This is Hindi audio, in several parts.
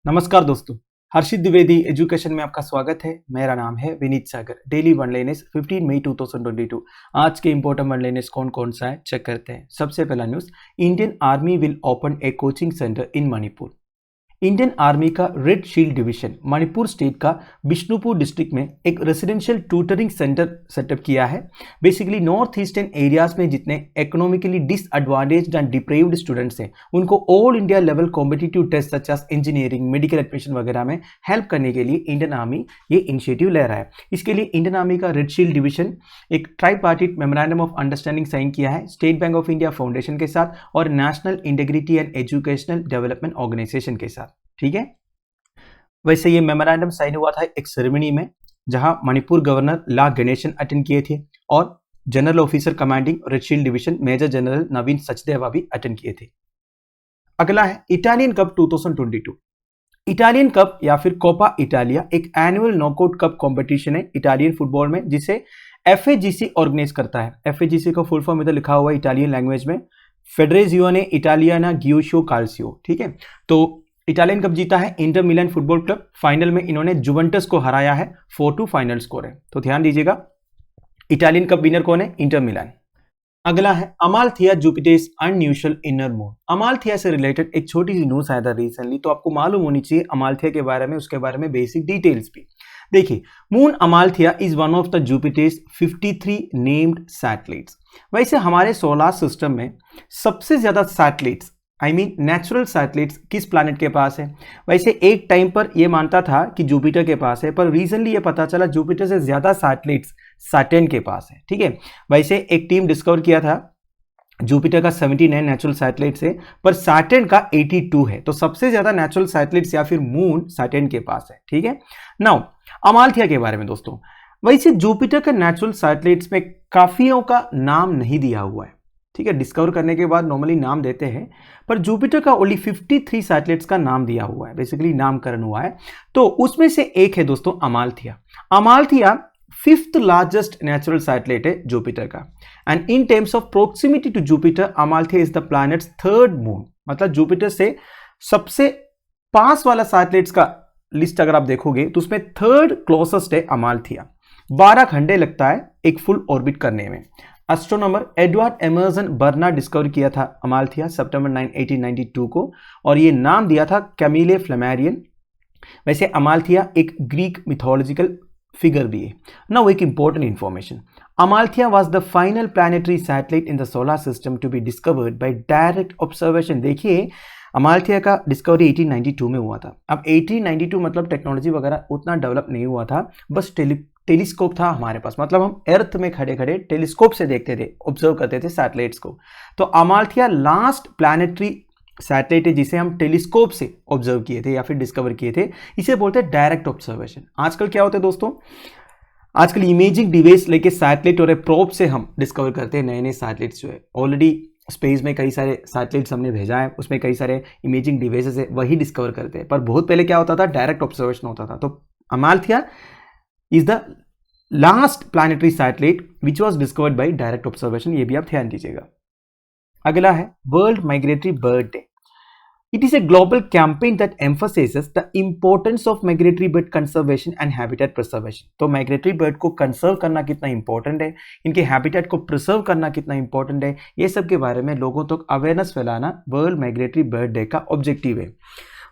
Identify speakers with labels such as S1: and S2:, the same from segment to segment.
S1: नमस्कार दोस्तों, हर्षित द्विवेदी एजुकेशन में आपका स्वागत है। मेरा नाम है विनीत सागर। डेली वन लाइनर्स 15 मई 2022। आज के इंपॉर्टेंट वन लाइनर्स कौन कौन सा है चेक करते हैं। सबसे पहला news, Indian army will open a coaching centre in Manipur. Indian army का red shield division Manipur state का बिष्णुपुर डिस्ट्रिक्ट में एक रेसिडेंशियल ट्यूटरिंग सेंटर सेटअप किया है। बेसिकली नॉर्थ ईस्टर्न एरियाज में जितने economically disadvantaged and deprived students हैं उनको all India level competitive test such as engineering, medical admission वगैरह में हेल्प करने के लिए इंडियन आर्मी ये इनिशिएटिव ले रहा है। इसके लिए इंडियन आर्मी का रेड शील्ड डिवीजन एक tripartite memorandum of understanding sign किया है state bank of India foundation के साथ और national integrity and educational development organisation के साथ। ठीक है, वैसे ये मेमोरेंडम साइन हुआ था एक सेरेमनी में जहां मणिपुर गवर्नर ला गणेशन अटेंड किए थे और general officer commanding red shield division major general Naveen Sachdeva भी अटेंड किए थे। अगला है इटालियन कप 2022। इटालियन कप या फिर कोपा इटालिया एक एनुअल नॉकआउट कप कंपटीशन है इटालियन फुटबॉल में जिसे FAGC ऑर्गेनाइज करता है। FAGC का फुल फॉर्म इधर लिखा हुआ है इटालियन लैंग्वेज में, फेडरेजियोने इटालियाना गियोशो काल्सियो। ठीक है, तो इटालियन कप जीता है Inter Milan football club. Final में इन्होंने जुवेंटस को हराया है, 4-2 फाइनल स्कोर है। तो ध्यान दीजिएगा, इटालियन कप विनर कौन है? Inter Milan. अगला है अमाल्थिया जुपिटर्स अनयूजुअल इनर मून। अमाल्थिया से रिलेटेड एक छोटी सी न्यूज आया था रिसेंटली, तो आपको मालूम होनी चाहिए अमाल्थिया के बारे में, उसके बारे में बेसिक डिटेल्स भी। देखिए, moon Amalthea is one of the Jupiter's 53 named satellites. वैसे हमारे सोलर सिस्टम में सबसे ज्यादा सैटेलाइट्स नेचुरल सैटेलाइट्स किस प्लैनेट के पास है? वैसे एक टाइम पर यह मानता था कि जुपिटर के पास है, पर रिसेंटली ये पता चला जुपिटर से ज्यादा सैटेलाइट्स सैटर्न के पास है। ठीक है, वैसे एक टीम डिस्कवर किया था जुपिटर का 79 नेचुरल सैटेलाइट्स है, पर सैटर्न का 82 है। तो सबसे ज्यादा नेचुरल सैटेलाइट्स या फिर मून सैटर्न के पास है। ठीक है, नाउ अमाल्थिया के बारे में दोस्तों, वैसे जुपिटर का नेचुरल सैटेलाइट्स में काफियों का नाम नहीं दिया हुआ है। ठीक है, डिस्कवर करने के बाद नॉर्मली नाम देते हैं, पर जुपिटर का ओनली 53 सैटेलाइट्स का नाम दिया हुआ है, बेसिकली नामकरण हुआ है। तो उसमें से एक है दोस्तों Amalthea. Amalthea 5th largest natural satellite है जुपिटर का, and in terms of proximity to Jupiter Amalthea is the planet's 3rd moon. मतलब जुपिटर से सबसे पास वाला सैटेलाइट्स का लिस्ट अगर आप देखोगे तो उसमें 3rd क्लोजेस्ट है अमाल्थिया। 12 घंटे लगता है एक फुल ऑर्बिट करने में। Astronomer Edward Emerson Barnard discover किया था अमाल्थिया सितंबर 9, 1892 को, और ये नाम दिया था कैमिले फ्लेमेरियन। वैसे अमाल्थिया एक ग्रीक मिथोलॉजिकल फिगर भी है। नाउ एक important information, Amalthea was the final planetary satellite in the solar system to be discovered by direct observation. देखिए, अमाल्थिया का डिस्कवरी 1892 में हुआ था। अब 1892 मतलब टेक्नोलॉजी वगैरह उतना डेवलप नहीं हुआ था, बस टेलीस्कोप था हमारे पास। मतलब हम अर्थ में खड़े खड़े टेलीस्कोप से देखते थे, ऑब्जर्व करते थे सैटेलाइट्स को। तो अमाल्थिया लास्ट प्लैनेटरी सैटेलाइट है जिसे हम टेलीस्कोप से ऑब्जर्व किए थे या फिर डिस्कवर किए थे। इसे बोलते हैं डायरेक्ट ऑब्जर्वेशन। आजकल क्या होता है दोस्तों, आजकल इमेजिंग डिवाइस लेके सैटेलाइट और प्रोब से हम डिस्कवर करते हैं नए नए सैटेलाइट्स। जो है ऑलरेडी स्पेस में कई सारे सैटेलाइट्स हमने भेजा है, उसमें कई सारे इमेजिंग डिवाइसेस है, वही डिस्कवर करते हैं। पर बहुत पहले क्या होता था, डायरेक्ट ऑब्जर्वेशन होता था। तो Amalthea is the last planetary satellite which was discovered by direct observation. ये भी आप ध्यान दीजिएगा। अगला है world migratory bird day. It is a global campaign that emphasizes the importance of migratory bird conservation and habitat preservation. तो माइग्रेटरी बर्ड को कंजर्व करना कितना इंपॉर्टेंट है, इनके हैबिटेट को प्रिजर्व करना कितना इंपॉर्टेंट है, ये सब के बारे में लोगों तक अवेयरनेस फैलाना वर्ल्ड माइग्रेटरी बर्ड डे का ऑब्जेक्टिव है।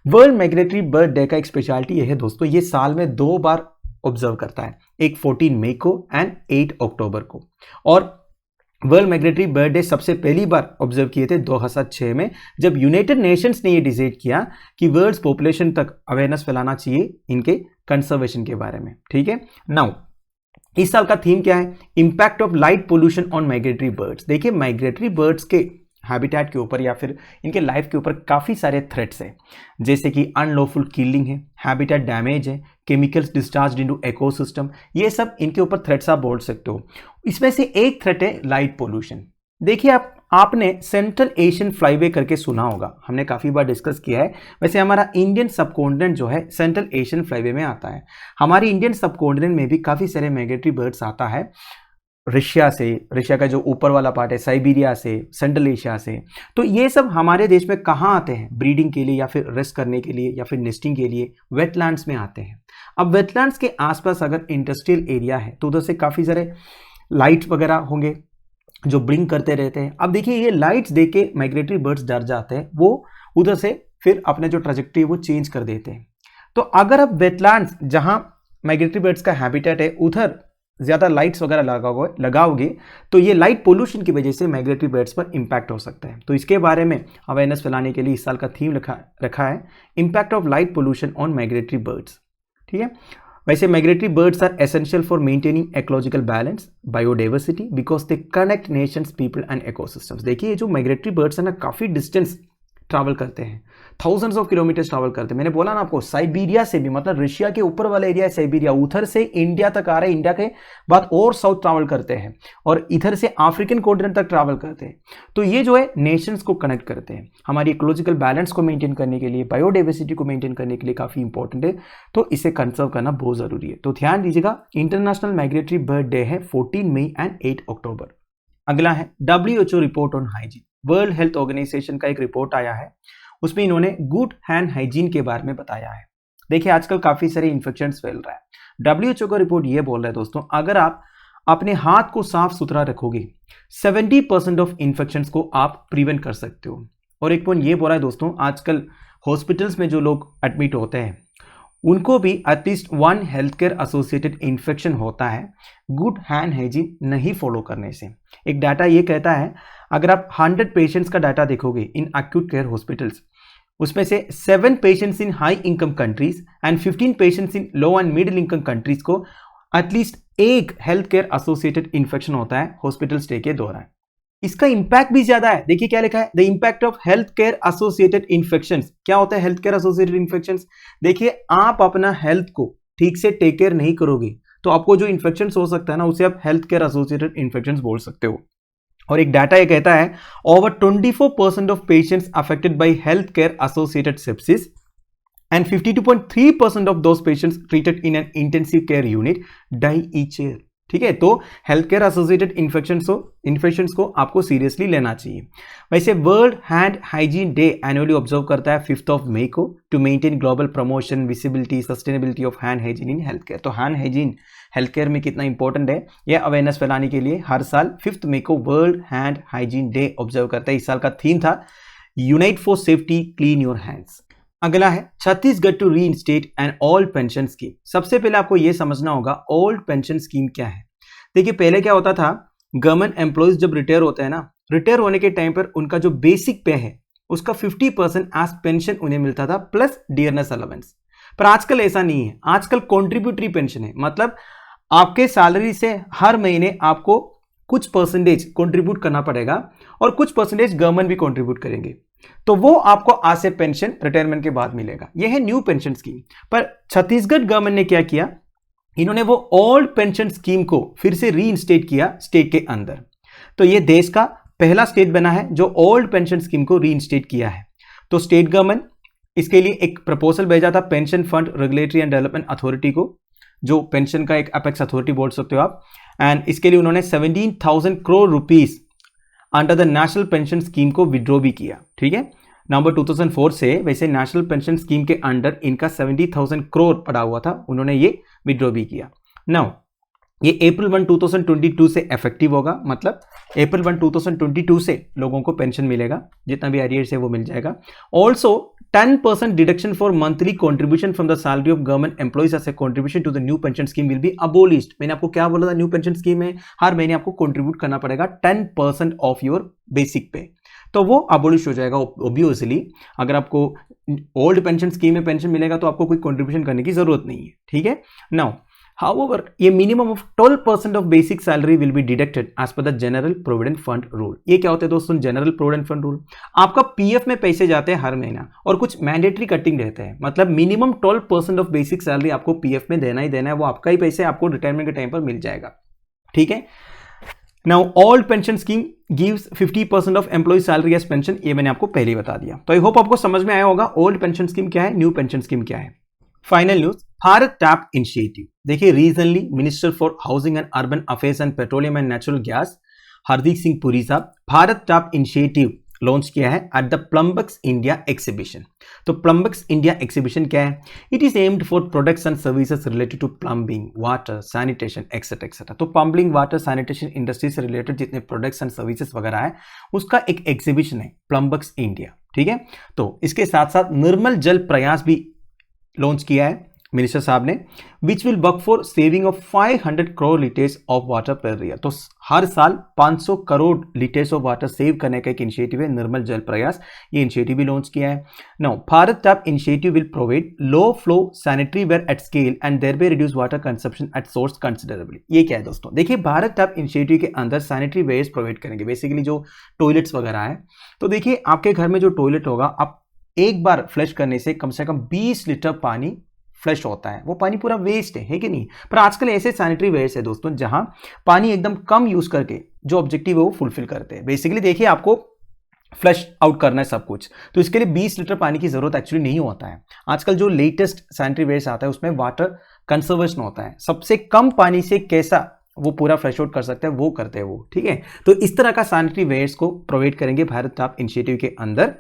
S1: वर्ल्ड माइग्रेटरी बर्ड डे का एक स्पेशलिटी यह है दोस्तों, ये साल में 2 बार ऑब्जर्व करता है, एक 14 मई को एंड 8 अक्टूबर को। और वर्ल्ड माइग्रेटरी बर्ड डे सबसे पहली बार ऑब्जर्व किए थे 2006 में, जब यूनाइटेड नेशंस ने ये डिसाइड किया कि वर्ल्ड पॉपुलेशन तक अवेयरनेस फैलाना चाहिए इनके कंजर्वेशन के बारे में। ठीक है, नाउ इस साल का थीम क्या है? Impact of light pollution on migratory birds. देखिए, माइग्रेटरी बर्ड्स के हैबिटेट के ऊपर या फिर इनके लाइफ के ऊपर काफ़ी सारे थ्रेट्स हैं, जैसे कि अनलॉफुल किलिंग है, हैबिटेट डैमेज है, केमिकल्स डिस्चार्ज इनटू इकोसिस्टम। ये सब इनके ऊपर थ्रेट्स आप बोल सकते हो। इसमें से एक थ्रेट है लाइट पोल्यूशन। देखिए, आपने सेंट्रल एशियन फ्लाईवे करके सुना होगा, हमने काफ़ी बार डिस्कस किया है। वैसे हमारा इंडियन सबकॉन्टिनेंट जो है सेंट्रल एशियन फ्लाईवे में आता है। हमारी इंडियन सबकॉन्टिनेंट में भी काफ़ी सारे माइग्रेटरी बर्ड्स आता है। रशिया से, रशिया का जो ऊपर वाला पार्ट है, साइबेरिया से, सेंट्रल एशिया से। तो ये सब हमारे देश में कहाँ आते हैं? ब्रीडिंग के लिए या फिर रेस्ट करने के लिए या फिर नेस्टिंग के लिए वेटलैंड्स में आते हैं। अब वेटलैंड्स के आसपास अगर इंडस्ट्रियल एरिया है तो उधर से काफ़ी सारे लाइट वगैरह होंगे जो ब्लिंक करते रहते हैं। अब देखिए ये लाइट्स देख के माइग्रेटरी बर्ड्स डर जाते हैं, वो उधर से फिर अपने जो ट्रैजेक्टरी है वो चेंज कर देते हैं। तो अगर आप वेटलैंड्स जहां माइग्रेटरी बर्ड्स का हैबिटेट है उधर ज्यादा लाइट्स वगैरह लगाओगे तो ये लाइट पोल्यूशन की वजह से माइग्रेटरी बर्ड्स पर इंपैक्ट हो सकता है। तो इसके बारे में अवेयरनेस फैलाने के लिए इस साल का थीम रखा है impact of light pollution on migratory birds. ठीक है, वैसे migratory birds are essential for maintaining ecological balance, biodiversity, because they connect nations, people and ecosystems. देखिए ये जो माइग्रेटरी बर्ड्स है ना, काफी डिस्टेंस ट्रैवल करते हैं, थाउजेंड्स ऑफ किलोमीटर्स ट्रैवल करते हैं। मैंने बोला ना आपको, साइबेरिया से भी, मतलब रशिया के ऊपर वाला एरिया है साइबेरिया, उधर से इंडिया तक आ रहे हैं, इंडिया के बाद और साउथ ट्रैवल करते हैं और इधर से अफ्रीकन कॉन्टिनेंट तक ट्रैवल करते हैं। तो ये जो है नेशंस को कनेक्ट करते हैं, हमारी इकोलॉजिकल बैलेंस को मेंटेन करने के लिए, बायोडाइवर्सिटी को मेंटेन करने के लिए काफी इंपॉर्टेंट है। तो इसे कंजर्व करना बहुत जरूरी है। तो ध्यान दीजिएगा, इंटरनेशनल माइग्रेटरी बर्ड डे है 14 मई एंड 8 अक्टूबर। अगला है WHO report on hygiene. World health organisation का एक रिपोर्ट आया है, उसमें इन्होंने गुड हैंड हाइजीन के बारे में बताया है। देखिए आजकल काफी सारे इन्फेक्शंस फैल रहा है। WHO का रिपोर्ट ये बोल रहा है दोस्तों, अगर आप अपने हाथ को साफ सुथरा रखोगे 70% ऑफ इन्फेक्शंस को आप प्रिवेंट कर सकते हो। और एक पॉइंट ये बोल रहा है दोस्तों, आजकल हॉस्पिटल्स में जो लोग एडमिट होते हैं उनको भी at least 1 health care associated infection होता है गुड हैंड हाइजीन नहीं फॉलो करने से। एक डाटा ये कहता है, अगर आप 100 पेशेंट्स का डाटा देखोगे इन एक्यूट केयर हॉस्पिटल्स, उसमें से 7 patients in high income countries and 15 patients in low and middle income countries को एटलीस्ट एक हेल्थ केयर एसोसिएटेड इन्फेक्शन होता है हॉस्पिटल स्टे के दौरान। इसका इंपैक्ट भी ज्यादा है। देखिए क्या लिखा है, the impact of health care associated infections. क्या होता है हेल्थ केयर एसोसिएटेड इन्फेक्शंस? देखिए आप अपना हेल्थ को ठीक से टेक केयर नहीं करोगे तो आपको जो इन्फेक्शन हो सकता है ना, उसे आप हेल्थ केयर एसोसिएटेड इन्फेक्शंस बोल सकते हो। और एक डाटा ये कहता है, over 24% of patients affected by health care associated sepsis and 52.3% of those patients treated in an intensive care unit die each year। ठीक है, तो हेल्थ केयर एसोसिएटेड इन्फेक्शंस को आपको सीरियसली लेना चाहिए। वैसे world hand hygiene day annually observe करता है 5 मई को to maintain global promotion, visibility, sustainability of hand hygiene in health care. तो हैंड हाइजीन हेल्थ केयर में कितना इंपॉर्टेंट है, यह अवेयरनेस फैलाने के लिए हर साल 5 मई को world hand hygiene day observe करता है। इस साल का थीम था unite for safety, clean your hands. अगला है Chhattisgarh to reinstate an old pension scheme. सबसे पहले आपको यह समझना होगा ओल्ड पेंशन स्कीम क्या है। देखिए पहले क्या होता था, गवर्नमेंट एम्प्लॉयज जब रिटायर होते हैं ना, रिटायर होने के टाइम पर उनका जो बेसिक पे है उसका 50% एज पेंशन उन्हें मिलता था प्लस डियरनेस अलाउंस। पर आजकल ऐसा नहीं है, आजकल कॉन्ट्रीब्यूटरी पेंशन है। मतलब आपके सैलरी से हर महीने आपको कुछ परसेंटेज कंट्रीब्यूट करना पड़ेगा और कुछ परसेंटेज गवर्नमेंट भी कंट्रीब्यूट करेंगे, तो वो आपको आज से पेंशन रिटायरमेंट के बाद मिलेगा। यह है न्यू पेंशन स्कीम। पर छत्तीसगढ़ गवर्नमेंट ने क्या किया, इन्होंने वो ओल्ड पेंशन स्कीम को फिर से रीइंस्टेट किया स्टेट के अंदर। तो ये देश का पहला स्टेट बना है जो ओल्ड पेंशन स्कीम को रीइंस्टेट किया है। तो स्टेट गवर्नमेंट इसके लिए एक प्रपोजल भेजा था pension fund regulatory and development authority को, जो पेंशन का एक अपेक्स अथॉरिटी बोल सकते हो आप। एंड इसके लिए उन्होंने 17,000 crore rupees under the national pension scheme को विड्रॉ भी किया। ठीक है, नवंबर 2004 से वैसे नेशनल पेंशन स्कीम के अंडर इनका 70,000 करोड़ पड़ा हुआ था, उन्होंने ये विड्रॉ भी किया। नाउ ये अप्रैल 1, 2022 से इफेक्टिव होगा, मतलब अप्रैल 1, 2022 से लोगों को पेंशन मिलेगा, जितना भी अरियर्स है वो मिल जाएगा। Also 10% deduction for monthly contribution from the salary of government employees as a contribution to the new pension scheme will be abolished. मैंने आपको क्या बोला था, न्यू पेंशन स्कीम में हर महीने आपको कॉन्ट्रीब्यूट करना पड़ेगा 10% ऑफ योर बेसिक पे, तो वो अबोलिश हो जाएगा ऑब्वियसली। अगर आपको ओल्ड पेंशन स्कीम में पेंशन मिलेगा तो आपको कोई कॉन्ट्रीब्यूशन करने की जरूरत नहीं है। ठीक है, now However, a minimum of 12% of basic salary will be deducted as per the General Provident Fund rule। ये क्या होता है दोस्तों, जनरल प्रोविडेंट फंड रूल। आपका पीएफ में पैसे जाते हैं हर महीना और कुछ मैंडेटरी कटिंग रहते हैं, मतलब मिनिमम 12% ऑफ बेसिक सैलरी आपको पीएफ में देना ही देना है, वो आपका ही पैसे आपको रिटायरमेंट के टाइम पर मिल जाएगा। ठीक है, now old pension scheme gives 50% of employee salary as pension, ये मैंने आपको पहले ही बता दिया। तो आई होप आपको समझ में आया होगा ओल्ड पेंशन स्कीम क्या है, न्यू पेंशन स्कीम क्या है। Final news, Bharat tap initiative. देखिए recently minister for housing and urban affairs and petroleum and natural gas Hardeep Singh Puri साहब भारत टॉप इनिशिएटिव लॉन्च किया है at the Plumbex India exhibition. तो प्लम्बक्स इंडिया एग्जीबिशन क्या है? It is aimed for products and services related to plumbing, water, sanitation etcetera etcetera. तो प्लम्बिंग, वाटर, सैनिटेशन इंडस्ट्री से रिलेटेड जितने प्रोडक्ट्स एंड सर्विसेज वगैरह है उसका एक एग्जीबिशन है प्लम्बक्स इंडिया, ठीक है। तो इसके साथ साथ निर्मल जल प्रयास भी लॉन्च किया है मिनिस्टर साहब ने, which will work for saving of 500 crore litres of water per year. तो हर साल 500 crore litres of water save करने का एक इनिशिएटिव है निर्मल जल प्रयास, ये इनिशिएटिव भी लॉन्च किया है। Now Bharat tap initiative will provide low flow sanitary ware at scale and thereby reduce water consumption at source considerably. ये क्या है दोस्तों? देखिए भारत टैप इनिशिएटिव के अंदर सैनिटरी वेयर्स प्रोवाइड करेंगे, बेसिकली जो टॉयलेट्स वगैरह है। तो देखिए आपके घर में जो टॉयलेट होगा, आप एक बार फ्लश करने से कम 20 लीटर पानी फ्लश होता है, वो पानी पूरा वेस्ट है कि नहीं? पर आजकल ऐसे सैनिटरी वेयर्स है दोस्तों जहां पानी एकदम कम यूज करके जो ऑब्जेक्टिव है वो फुलफिल करते हैं। बेसिकली देखिए आपको फ्लश आउट करना है सब कुछ, तो इसके लिए 20 लीटर पानी की जरूरत एक्चुअली नहीं होता है। आजकल जो लेटेस्ट सैनिटरी वेयर्स आता है उसमें वाटर कंजर्वेशन होता है, सबसे कम पानी से कैसा वो पूरा फ्लश आउट कर सकते हैं वो करते हैं वो, ठीक है। तो इस तरह का सैनिटरी वेयर्स को प्रोवाइड करेंगे भारत टॉप इनिशिएटिव के अंदर।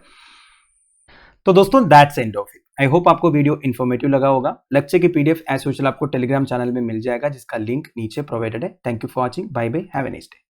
S1: तो दोस्तों that's end of it. I hope आपको वीडियो इन्फॉर्मेटिव लगा होगा। लेक्चर की पीडीएफ एज यूजुअल आपको टेलीग्राम चैनल में मिल जाएगा जिसका लिंक नीचे प्रोवाइडेड है। Thank you for watching, bye bye, have a nice day.